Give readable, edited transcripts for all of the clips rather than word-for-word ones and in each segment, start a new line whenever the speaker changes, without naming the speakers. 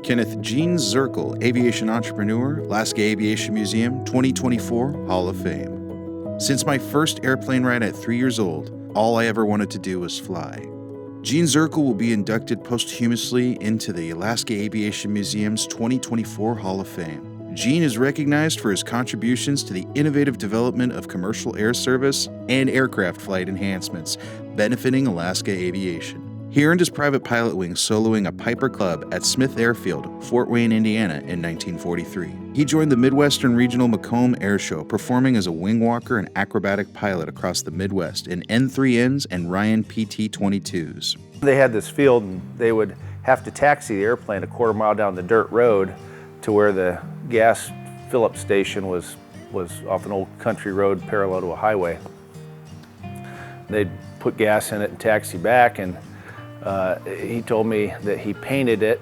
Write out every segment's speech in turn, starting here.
Kenneth Gene Zerkel, Aviation Entrepreneur, Alaska Aviation Museum, 2024 Hall of Fame. Since my first airplane ride at 3 years old, all I ever wanted to do was fly. Gene Zerkel will be inducted posthumously into the Alaska Aviation Museum's 2024 Hall of Fame. Gene is recognized for his contributions to the innovative development of commercial air service and aircraft flight enhancements, benefiting Alaska Aviation. He earned his private pilot wing soloing a Piper Club at Smith Airfield, Fort Wayne, Indiana in 1943. He joined the Midwestern Regional Macomb Air Show, performing as a wing walker and acrobatic pilot across the Midwest in N3Ns and Ryan PT-22s.
They had this field and they would have to taxi the airplane a quarter mile down the dirt road to where the gas fill-up station was off an old country road parallel to a highway. They'd put gas in it and taxi back, and he told me that he painted it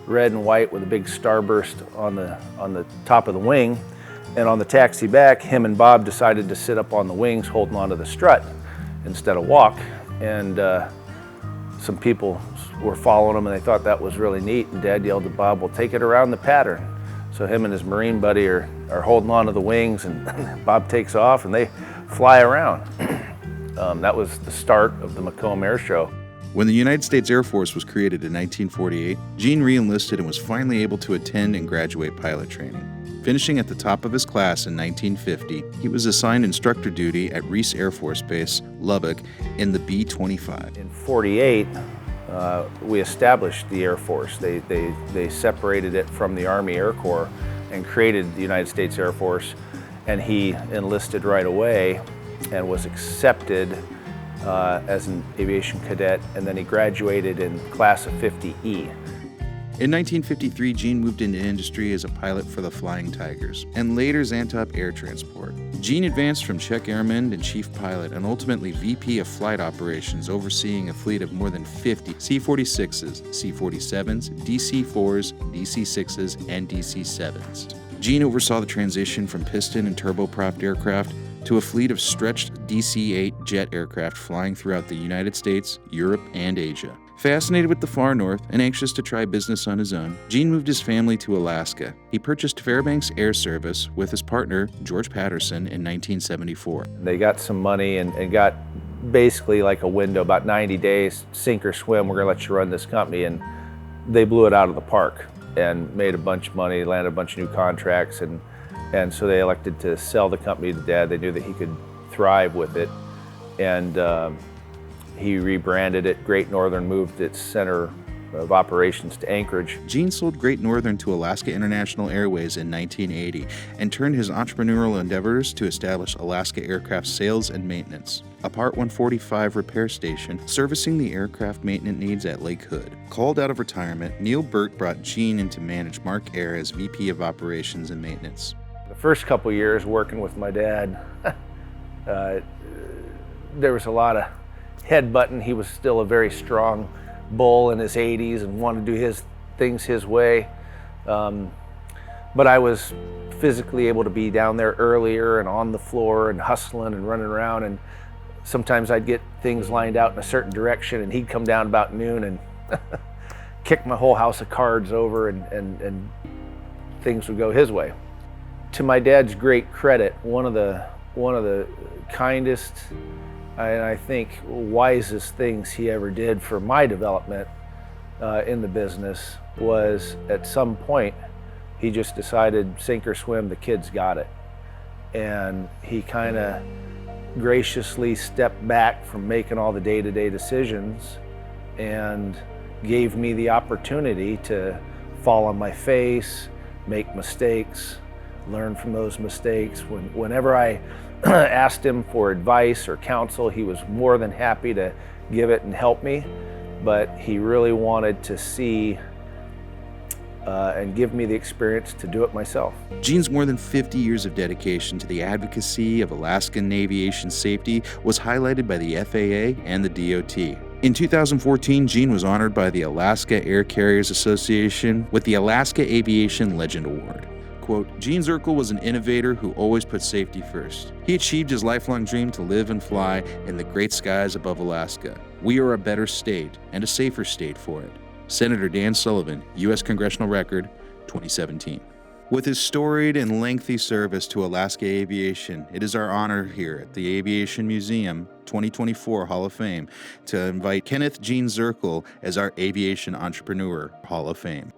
red and white with a big starburst on the top of the wing, and on the taxi back, him and Bob decided to sit up on the wings holding onto the strut instead of walk, and some people were following him and they thought that was really neat, and Dad yelled to Bob, "Well, take it around the pattern." So him and his Marine buddy are holding onto the wings, and Bob takes off and they fly around. That was the start of the Macomb Air Show.
When the United States Air Force was created in 1948, Gene re-enlisted and was finally able to attend and graduate pilot training. Finishing at the top of his class in 1950, he was assigned instructor duty at Reese Air Force Base, Lubbock, in the B-25.
In '48, we established the Air Force. They separated it from the Army Air Corps and created the United States Air Force, and he enlisted right away and was accepted as an aviation cadet, and then he graduated in class of 50E.
In 1953, Gene moved into industry as a pilot for the Flying Tigers, and later Zantop Air Transport. Gene advanced from check airman and chief pilot, and ultimately VP of flight operations, overseeing a fleet of more than 50 C-46s, C-47s, DC-4s, DC-6s, and DC-7s. Gene oversaw the transition from piston and turboprop aircraft to a fleet of stretched DC-8 jet aircraft flying throughout the United States, Europe, and Asia. Fascinated with the far north and anxious to try business on his own, Gene moved his family to Alaska. He purchased Fairbanks Air Service with his partner, George Patterson, in 1974.
They got some money and got basically like a window, about 90 days, sink or swim, we're gonna let you run this company, and they blew it out of the park and made a bunch of money, landed a bunch of new contracts, and so they elected to sell the company to Dad. They knew that he could thrive with it, and he rebranded it. Great Northern moved its center of operations to Anchorage.
Gene sold Great Northern to Alaska International Airways in 1980 and turned his entrepreneurial endeavors to establish Alaska Aircraft Sales and Maintenance, a Part 145 repair station servicing the aircraft maintenance needs at Lake Hood. Called out of retirement, Neil Burt brought Gene in to manage Mark Air as VP of Operations and Maintenance.
The first couple years working with my dad, there was a lot of headbutting. He was still a very strong bull in his 80s and wanted to do his things his way. But I was physically able to be down there earlier and on the floor and hustling and running around, and sometimes I'd get things lined out in a certain direction and he'd come down about noon and kick my whole house of cards over, and things would go his way. To my dad's great credit, one of the kindest and I think wisest things he ever did for my development in the business was, at some point, he just decided, sink or swim, the kid's got it. And he kind of graciously stepped back from making all the day-to-day decisions and gave me the opportunity to fall on my face, make mistakes, learn from those mistakes. Whenever I asked him for advice or counsel, he was more than happy to give it and help me, but he really wanted to see and give me the experience to do it myself.
Gene's more than 50 years of dedication to the advocacy of Alaskan aviation safety was highlighted by the FAA and the DOT. In 2014, Gene was honored by the Alaska Air Carriers Association with the Alaska Aviation Legend Award. Quote, Gene Zerkel was an innovator who always put safety first. He achieved his lifelong dream to live and fly in the great skies above Alaska. We are a better state and a safer state for it. Senator Dan Sullivan, U.S. Congressional Record, 2017. With his storied and lengthy service to Alaska aviation, it is our honor here at the Aviation Museum 2024 Hall of Fame to invite Kenneth Gene Zerkel as our Aviation Entrepreneur Hall of Fame.